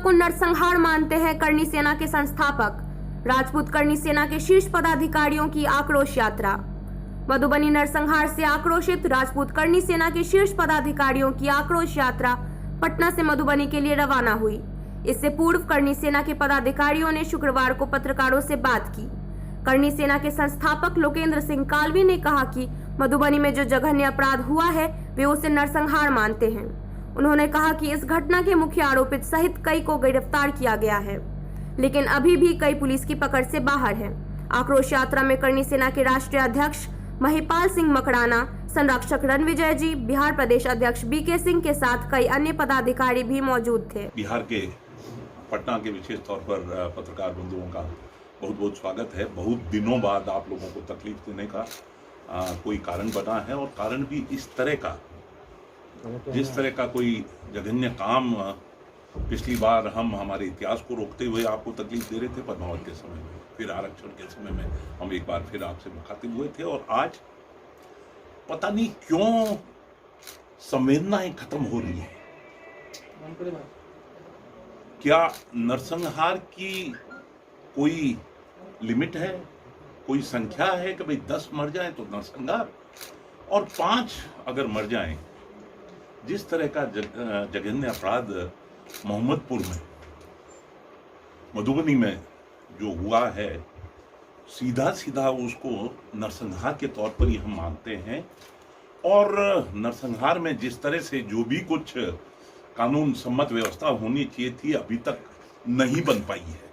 को नरसंहार मानते हैं करनी सेना के संस्थापक। राजपूत करनी सेना के शीर्ष पदाधिकारियों की आक्रोश यात्रा। मधुबनी नरसंहार से आक्रोशित राजपूत करनी सेना के शीर्ष पदाधिकारियों की आक्रोश यात्रा पटना से मधुबनी के लिए रवाना हुई। इससे पूर्व करनी सेना के पदाधिकारियों ने शुक्रवार को पत्रकारों से बात की। करनी सेना के संस्थापक लोकेंद्र सिंह कालवी ने कहा कि मधुबनी में जो जघन्य अपराध हुआ है वे उसे नरसंहार मानते हैं। उन्होंने कहा कि इस घटना के मुख्य आरोपित सहित कई को गिरफ्तार किया गया है, लेकिन अभी भी कई पुलिस की पकड़ से बाहर है। आक्रोश यात्रा में करनी सेना के राष्ट्रीय अध्यक्ष महिपाल सिंह मकड़ाना, संरक्षक रणविजय जी, बिहार प्रदेश अध्यक्ष बीके सिंह के साथ कई अन्य पदाधिकारी भी मौजूद थे। बिहार के पटना के विशेष तौर पर पत्रकार बंधुओं का बहुत बहुत स्वागत है। बहुत दिनों बाद आप लोगों को तकलीफ देने का कोई कारण बना है, और कारण भी इस तरह का, जिस तरह का कोई जघन्य काम पिछली बार हम हमारे इतिहास को रोकते हुए आपको तकलीफ दे रहे थे पद्मावत के समय में, फिर आरक्षण के समय में हम एक बार फिर आपसे मुखातिब हुए थे, और आज पता नहीं क्यों संवेदनाएं खत्म हो रही है। क्या नरसंहार की कोई लिमिट है, कोई संख्या है कि भाई 10 मर जाएं तो नरसंहार और 5 अगर मर जाएं? जिस तरह का जघन्य अपराध मोहम्मदपुर में, मधुबनी में जो हुआ है, सीधा सीधा उसको नरसंहार के तौर पर ही हम मानते हैं। और नरसंहार में जिस तरह से जो भी कुछ कानून सम्मत व्यवस्था होनी चाहिए थी, अभी तक नहीं बन पाई है।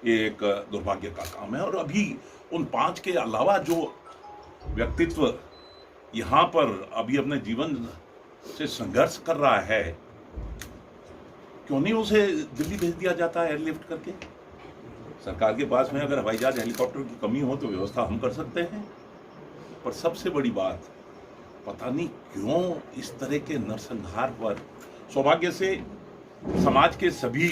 ये एक दुर्भाग्य का काम है। और अभी उन 5 के अलावा जो व्यक्तित्व यहाँ पर अभी अपने जीवन से संघर्ष कर रहा है, क्यों नहीं उसे दिल्ली भेज दिया जाता है एयरलिफ्ट करके? सरकार के पास में अगर हवाई जहाज हेलीकॉप्टर की कमी हो तो व्यवस्था हम कर सकते हैं। पर सबसे बड़ी बात, पता नहीं क्यों इस तरह के नरसंहार पर, सौभाग्य से समाज के सभी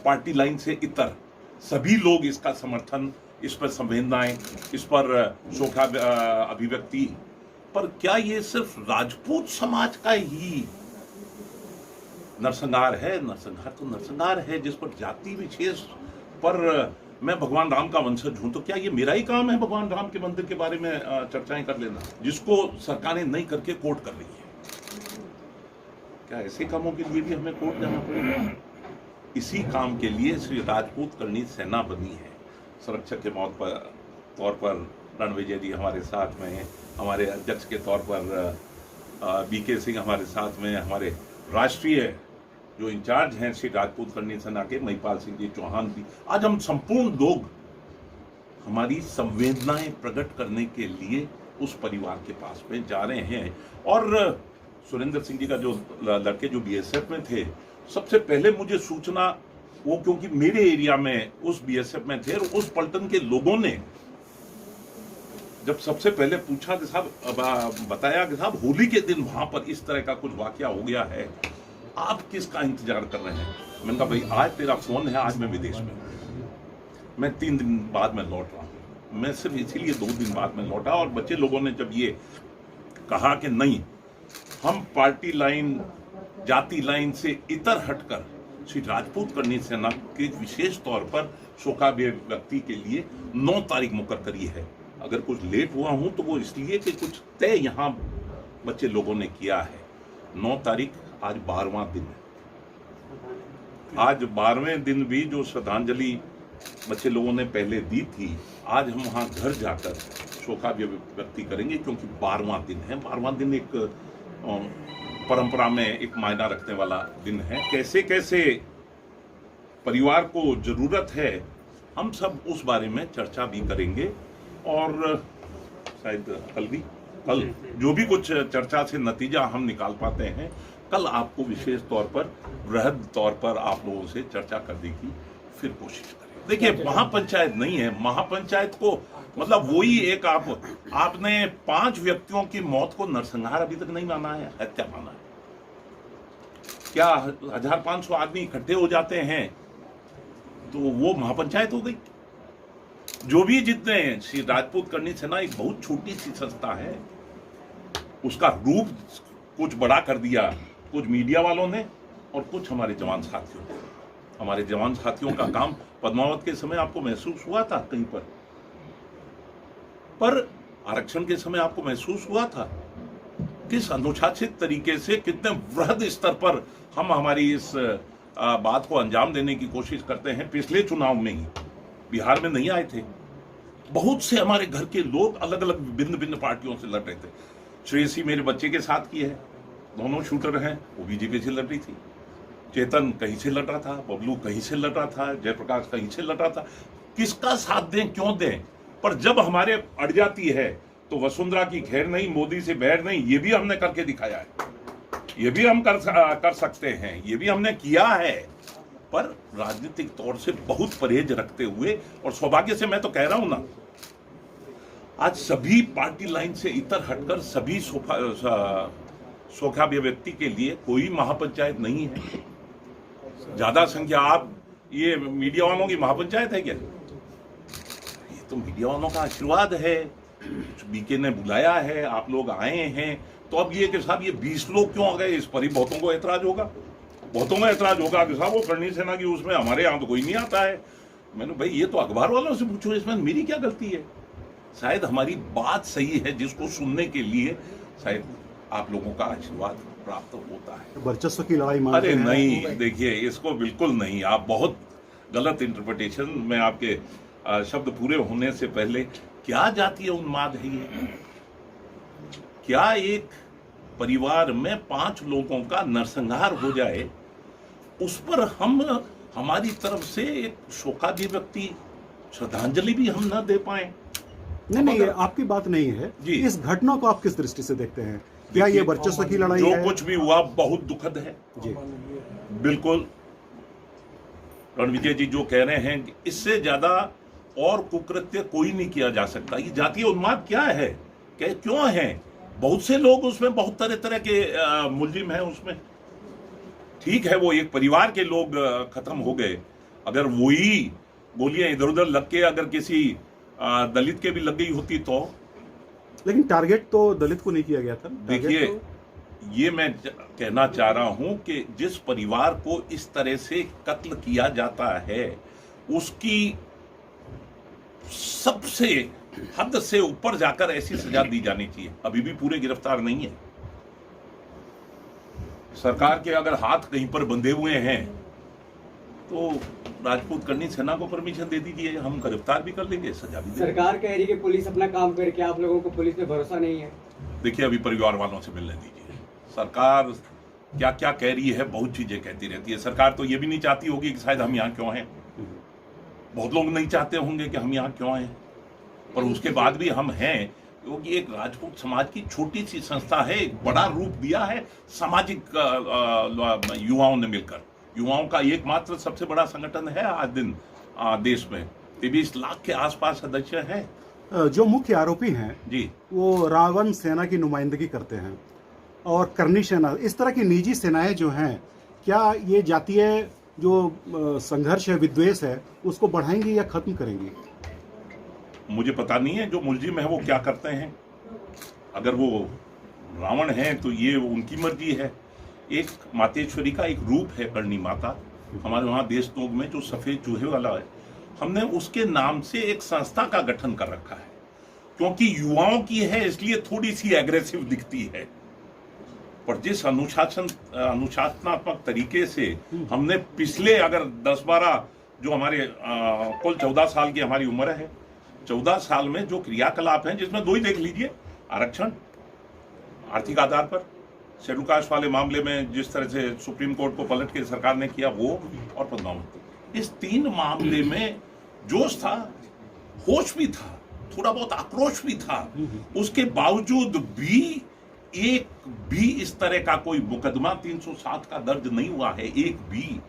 पार्टी लाइन से इतर सभी लोग इसका समर्थन, इस पर संवेदनाएं, इस पर शोका अभिव्यक्ति, पर क्या ये सिर्फ राजपूत समाज का ही नरसंहार है? नरसंहार तो नरसंहार है जिस पर जाति विशेष पर मैं भगवान राम का वंशज हूं, तो क्या ये मेरा ही काम है भगवान राम के मंदिर के बारे में चर्चाएं कर लेना, जिसको सरकारें नहीं करके कोर्ट कर रही है? क्या ऐसे कामों के लिए भी हमें कोर्ट जाना पड़ेगा? इसी काम के लिए श्री राजपूत करनी सेना बनी है। संरक्षक के मौत पर तौर पर रणविजय जी हमारे साथ में, हमारे अध्यक्ष के तौर पर बीके सिंह हमारे साथ में, हमारे राष्ट्रीय जो इंचार्ज हैं श्री राजपूत करनी सेना के महिपाल सिंह जी चौहान जी, आज हम संपूर्ण लोग हमारी संवेदनाएं प्रकट करने के लिए उस परिवार के पास में जा रहे हैं। और सुरेंद्र सिंह जी का जो लड़के जो बीएसएफ में थे, सबसे पहले मुझे सूचना वो, क्योंकि मेरे एरिया में उस बीएसएफ में थे, और उस पलटन के लोगों ने जब सबसे पहले पूछा कि साहब, बताया कि साहब होली के दिन वहां पर इस तरह का कुछ वाकया हो गया है, आप किसका इंतजार कर रहे हैं? मैंने कहा भाई आज तेरा फोन है, आज मैं विदेश में हूं, मैं 3 दिन बाद में लौट रहा हूं। मैं सिर्फ इसीलिए 2 दिन बाद में लौटा। और बच्चे लोगों ने जब ये कहा कि नहीं, हम पार्टी लाइन, जाति लाइन से इतर हटकर श्री राजपूत करनी सेना के विशेष तौर पर शोकाभिव्यक्ति के लिए 9 तारीख मुकर करी है। अगर कुछ लेट हुआ हूं तो वो इसलिए कि कुछ तय यहाँ बच्चे लोगों ने किया है। 9 तारीख आज 12वां दिन है। आज 12वें दिन भी जो श्रद्धांजलि बच्चे लोगों ने पहले दी थी, आज हम वहां घर जाकर शोकाभिव्यक्ति करेंगे, क्योंकि 12वां दिन है। 12वां दिन एक परंपरा में एक मायना रखने वाला दिन है। कैसे कैसे परिवार को जरूरत है, हम सब उस बारे में चर्चा भी करेंगे। और शायद कल जो भी कुछ चर्चा से नतीजा हम निकाल पाते हैं, कल आपको विशेष तौर पर, वृहद तौर पर आप लोगों से चर्चा करने की फिर कोशिश करें। देखिए, महापंचायत नहीं है। महापंचायत को मतलब वही एक, आपने 5 व्यक्तियों की मौत को नरसंहार अभी तक नहीं माना है, हत्या माना है। क्या 1500 आदमी इकट्ठे हो जाते हैं तो वो महापंचायत हो गई? जो भी जितने हैं, श्री राजपूत करनी सेना एक बहुत छोटी सी संस्था है, उसका रूप कुछ बड़ा कर दिया कुछ मीडिया वालों ने और कुछ हमारे जवान साथियों ने। हमारे जवान साथियों का काम पद्मावत के समय आपको महसूस हुआ था कहीं पर आरक्षण के समय आपको महसूस हुआ था किस अनुशासित तरीके से कितने वृहद स्तर पर हम हमारी इस बात को अंजाम देने की कोशिश करते हैं। पिछले चुनाव में ही बिहार में नहीं आए थे, बहुत से हमारे घर के लोग अलग अलग भिन्न पार्टियों से लड़ रहे थे। श्रेयसी मेरे बच्चे के साथ की है, दोनों शूटर हैं, वो बीजेपी से लड़ रही थी। चेतन कहीं से लड़ रहा था, बबलू कहीं से लड़ रहा था, जयप्रकाश कहीं से लड़ रहा था। किसका साथ दें, क्यों दें? पर जब हमारे अड़ जाती है तो वसुंधरा की खैर नहीं, मोदी से बैर नहीं, ये भी हमने करके दिखाया है, ये भी हम कर सकते हैं, ये भी हमने किया है, पर राजनीतिक तौर से बहुत परहेज रखते हुए। और सौभाग्य से मैं तो कह रहा हूं ना, आज सभी पार्टी लाइन से इतर हटकर सभी स्वाभिव्यक्ति के लिए कोई महापंचायत नहीं है। ज्यादा संख्या आप ये मीडिया वालों की महापंचायत है क्या? ये तो मीडिया वालों का आशीर्वाद है, बीके ने बुलाया है, आप लोग आए हैं, तो अब ये कि साहब ये 20 लोग क्यों आ गए, इस पर ही बहुतों को ऐतराज होगा, बहुतों को ऐतराज होगा कि साहब वो करनी सेना की उसमें हमारे यहाँ तो कोई नहीं आता है। मैंने भाई ये तो अखबार वालों से पूछो, इसमें मेरी क्या गलती है? शायद हमारी बात सही है, जिसको सुनने के लिए शायद आप लोगों का आशीर्वाद प्राप्त होता है। वर्चस्व की लड़ाई मानते अरे हैं? नहीं, देखिए इसको बिल्कुल नहीं, आप बहुत गलत इंटरप्रिटेशन में आपके शब्द पूरे होने से पहले, क्या जातीय उन्माद है ये? क्या एक परिवार में 5 लोगों का नरसंहार हो जाए, उस पर हम हमारी तरफ से एक शोकाभिव्यक्ति श्रद्धांजलि भी हम न दे पाए? नहीं, ये आपकी बात नहीं है जी। इस घटना को आप किस दृष्टि से देखते हैं? क्या ये वर्चस्व की लड़ाई जो है? कुछ भी हुआ बहुत दुखद है जी, बिल्कुल। रणविजय जी जो कह रहे हैं कि इससे ज्यादा और कुकृत्य कोई नहीं किया जा सकता। ये जातीय उन्माद क्या है, क्यों है? बहुत से लोग उसमें, बहुत तरह तरह के मुलजिम हैं उसमें। ठीक है, वो एक परिवार के लोग खत्म हो गए, अगर वही गोलियां इधर उधर लग के अगर किसी दलित के भी लग गई होती तो। लेकिन टारगेट तो दलित को नहीं किया गया था। देखिए, ये मैं कहना चाह रहा हूं कि जिस परिवार को इस तरह से कत्ल किया जाता है, उसकी सबसे हद से ऊपर जाकर ऐसी सजा दी जानी चाहिए। अभी भी पूरे गिरफ्तार नहीं है। सरकार के अगर हाथ कहीं पर बंधे हुए हैं तो राजपूत करनी सेना को परमिशन दे दीजिए, हम गिरफ्तार भी कर लेंगे, सजा भी देंगे। सरकार कह रही है कि पुलिस अपना काम करके, आप लोगों को पुलिस पे भरोसा नहीं है। देखिए, अभी परिवार वालों से मिलने दीजिए। सरकार क्या क्या कह रही है, बहुत चीजें कहती रहती है। सरकार तो ये भी नहीं चाहती होगी कि शायद हम यहाँ क्यों हैं, बहुत लोग नहीं चाहते होंगे कि हम यहाँ क्यों हैं, पर उसके बाद भी हम हैं, क्योंकि एक राजपूत समाज की छोटी सी संस्था है, एक बड़ा रूप दिया है सामाजिक युवाओं ने मिलकर। युवाओं का एकमात्र सबसे बड़ा संगठन है आज दिन देश में। 23 लाख के आसपास सदस्य हैं। जो मुख्य आरोपी हैं जी, वो रावण सेना की नुमाइंदगी करते हैं और करनी सेना, इस तरह की निजी सेनाएं जो हैं, क्या ये जातीय जो संघर्ष है, विद्वेष है, उसको बढ़ाएंगी या खत्म करेंगी? मुझे पता नहीं है जो मुलजिम है वो क्या करते हैं। अगर वो रावण है तो ये उनकी मर्जी है। एक मातेश्वरी का एक रूप है करनी माता, हमारे वहाँ देशनोग में जो सफेद चूहे वाला है, हमने उसके नाम से एक संस्था का गठन कर रखा है, क्योंकि युवाओं की है इसलिए थोड़ी सी एग्रेसिव दिखती है। पर जिस अनुशासनात्मक तरीके से हमने पिछले अगर 10-12 जो हमारे कुल 14 साल की हमारी उम्र है, 14 साल में जो क्रियाकलाप हैं, जिसमें 2 ही देख लीजिए, आरक्षण आर्थिक आधार पर, शेड्यूल कास्ट वाले मामले में जिस तरह से सुप्रीम कोर्ट को पलट के सरकार ने किया वो, और पद्मावत, इस 3 मामले में जोश था, होश भी था, थोड़ा बहुत आक्रोश भी था। उसके बावजूद भी एक भी इस तरह का कोई मुकदमा 307 का दर्ज नहीं हुआ है, एक भी।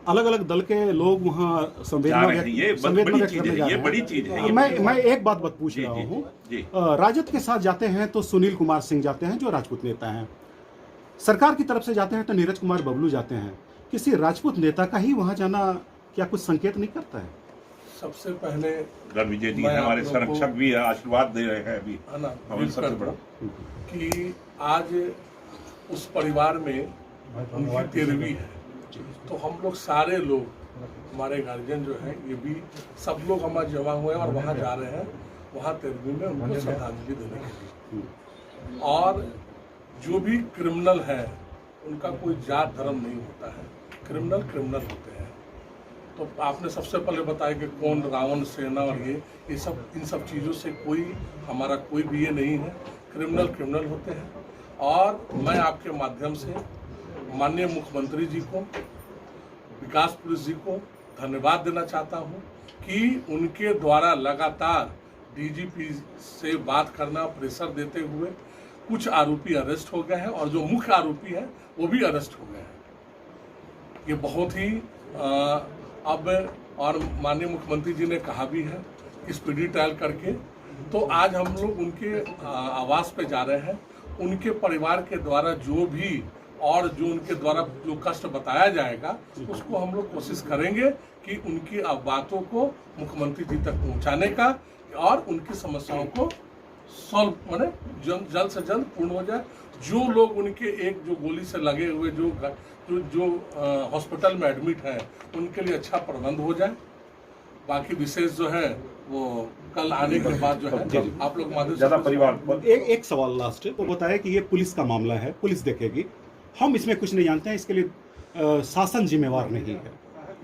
अलग अलग दल के लोग वहाँ संवेदना ये बड़ी चीज है, ये बड़ी चीज है। मैं एक बात पूछ रहा हूँ, राजद के साथ जाते हैं तो सुनील कुमार सिंह जाते हैं जो राजपूत नेता हैं, सरकार की तरफ से जाते हैं तो नीरज कुमार बबलू जाते हैं। किसी राजपूत नेता का ही वहाँ जाना क्या कुछ संकेत नहीं करता है? सबसे पहले रणविजय जी हमारे संरक्षक भी आशीर्वाद दे रहे हैं अभी, हमें सबसे बड़ा कि आज उस परिवार में उनकी 13वीं है, तो हम लोग सारे लोग हमारे गार्जियन जो हैं ये भी सब लोग हमारे जमा हुए हैं और वहाँ जा रहे हैं, वहाँ तेरवी में उनको श्रद्धांजलि देने के लिए। और जो भी क्रिमिनल है उनका कोई जात धर्म नहीं होता है, क्रिमिनल क्रिमिनल होते हैं। तो आपने सबसे पहले बताया कि कौन रावण सेना और ये सब इन सब चीज़ों से कोई हमारा कोई भी ये नहीं है, क्रिमिनल क्रिमिनल होते हैं। और मैं आपके माध्यम से माननीय मुख्यमंत्री जी को, विकास पुलिस जी को धन्यवाद देना चाहता हूं कि उनके द्वारा लगातार डीजीपी से बात करना, प्रेशर देते हुए कुछ आरोपी अरेस्ट हो गए हैं और जो मुख्य आरोपी है वो भी अरेस्ट हो गए हैं। ये बहुत ही अब और माननीय मुख्यमंत्री जी ने कहा भी है स्पीडी ट्रायल करके, तो आज हम लोग उनके आवास पे जा रहे हैं। उनके परिवार के द्वारा जो भी और जो उनके द्वारा जो कष्ट बताया जाएगा उसको हम लोग कोशिश करेंगे कि उनकी बातों को मुख्यमंत्री जी तक पहुंचाने का और उनकी समस्याओं को सॉल्व माने जल्द से जल्द पूर्ण हो जाए। जो लोग उनके एक जो गोली से लगे हुए जो हॉस्पिटल में एडमिट हैं उनके लिए अच्छा प्रबंध हो जाए। बाकी विशेष जो है वो कल आने के बाद जो है आप लोग माध्यम परिवार एक सवाल लास्ट है, वो बताया कि ये पुलिस का मामला है, पुलिस देखेगी, हम इसमें कुछ नहीं जानते हैं, इसके लिए शासन जिम्मेवार नहीं है।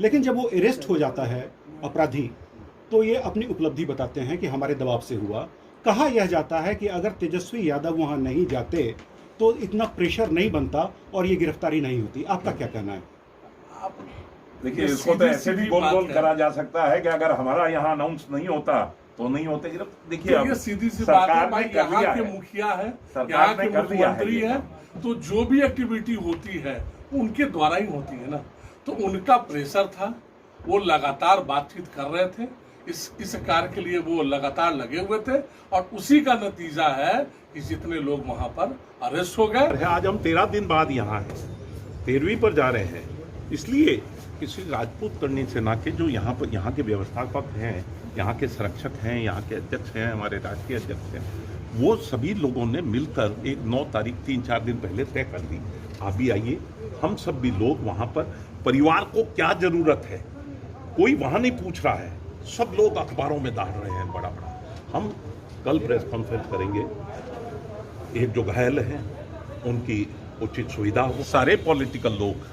लेकिन जब वो अरेस्ट हो जाता है अपराधी तो ये अपनी उपलब्धि बताते हैं कि हमारे दबाव से हुआ। कहा यह जाता है कि अगर तेजस्वी यादव वहां नहीं जाते तो इतना प्रेशर नहीं बनता और ये गिरफ्तारी नहीं होती। आपका क्या कहना है? देखिए, इसको तो ऐसे भी गोल करा जा सकता है कि अगर हमारा यहाँ अनाउंस नहीं होता तो नहीं होते। देखिए, ये सीधी सी बात है भाई, यहाँ के मुखिया है, यहाँ के मुख्यमंत्री है, तो जो भी एक्टिविटी होती है उनके द्वारा ही होती है ना। तो उनका प्रेशर था, वो लगातार बातचीत कर रहे थे, इस कार्य के लिए वो लगातार लगे हुए थे और उसी का नतीजा है कि जितने लोग वहां पर अरेस्ट हो गए। आज हम 13 दिन बाद यहाँ हैं, 13वीं पर जा रहे हैं, इसलिए किसी राजपूत करनी सेना के जो यहाँ पर यहाँ के व्यवस्थापक हैं, यहाँ के संरक्षक हैं, यहाँ के अध्यक्ष हैं, हमारे राष्ट्रीय अध्यक्ष हैं, वो सभी लोगों ने मिलकर एक 9 तारीख 3-4 दिन पहले तय कर दी। आप भी आइए, हम सब भी लोग वहाँ पर परिवार को क्या जरूरत है कोई वहाँ नहीं पूछ रहा है, सब लोग अखबारों में डाल रहे हैं बड़ा बड़ा। हम कल प्रेस कॉन्फ्रेंस करेंगे, एक जो घायल हैं उनकी उचित सुविधा हो। सारे पॉलिटिकल लोग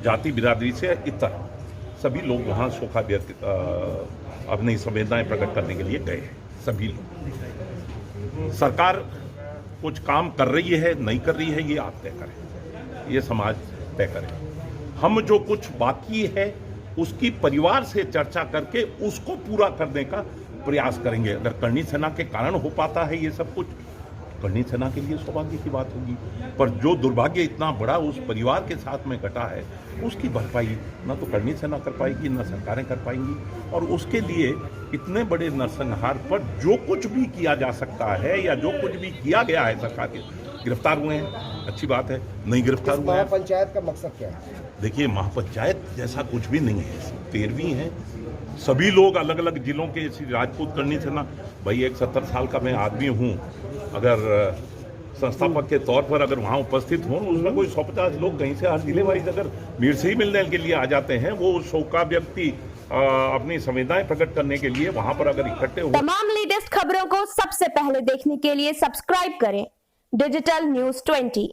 जाति बिरादरी से इतर सभी लोग वहाँ शोका व्यक्त अपनी संवेदनाएं प्रकट करने के लिए गए हैं। सभी लोग, सरकार कुछ काम कर रही है नहीं कर रही है ये आप तय करें, ये समाज तय करे। हम जो कुछ बाकी है उसकी परिवार से चर्चा करके उसको पूरा करने का प्रयास करेंगे। अगर करनी सेना के कारण हो पाता है ये सब कुछ, करनी सेना के लिए सौभाग्य की बात होगी, पर जो दुर्भाग्य इतना बड़ा उस परिवार के साथ में घटा है उसकी भरपाई ना तो करनी सेना कर पाएगी ना सरकारें कर पाएंगी। और उसके लिए इतने बड़े नरसंहार पर जो कुछ भी किया जा सकता है या जो कुछ भी किया गया है, सरकार के गिरफ्तार हुए हैं, अच्छी बात है, नहीं गिरफ्तार हुए हैं। पंचायत का मकसद क्या है? देखिए, महापंचायत जैसा कुछ भी नहीं है, 13वीं है, सभी लोग अलग अलग जिलों के राजपूत करनी सेना। भाई एक 70 साल का मैं आदमी हूँ, अगर संस्थापक के तौर पर अगर वहाँ उपस्थित हों, उसमें कोई 150 लोग कहीं से हर जिले वाइज अगर भीड़ से ही मिलने के लिए आ जाते हैं, वो शोका व्यक्ति अपनी संवेदनाएं प्रकट करने के लिए वहाँ पर अगर इकट्ठे हो। तमाम लेटेस्ट खबरों को सबसे पहले देखने के लिए सब्सक्राइब करें डिजिटल न्यूज़ 20।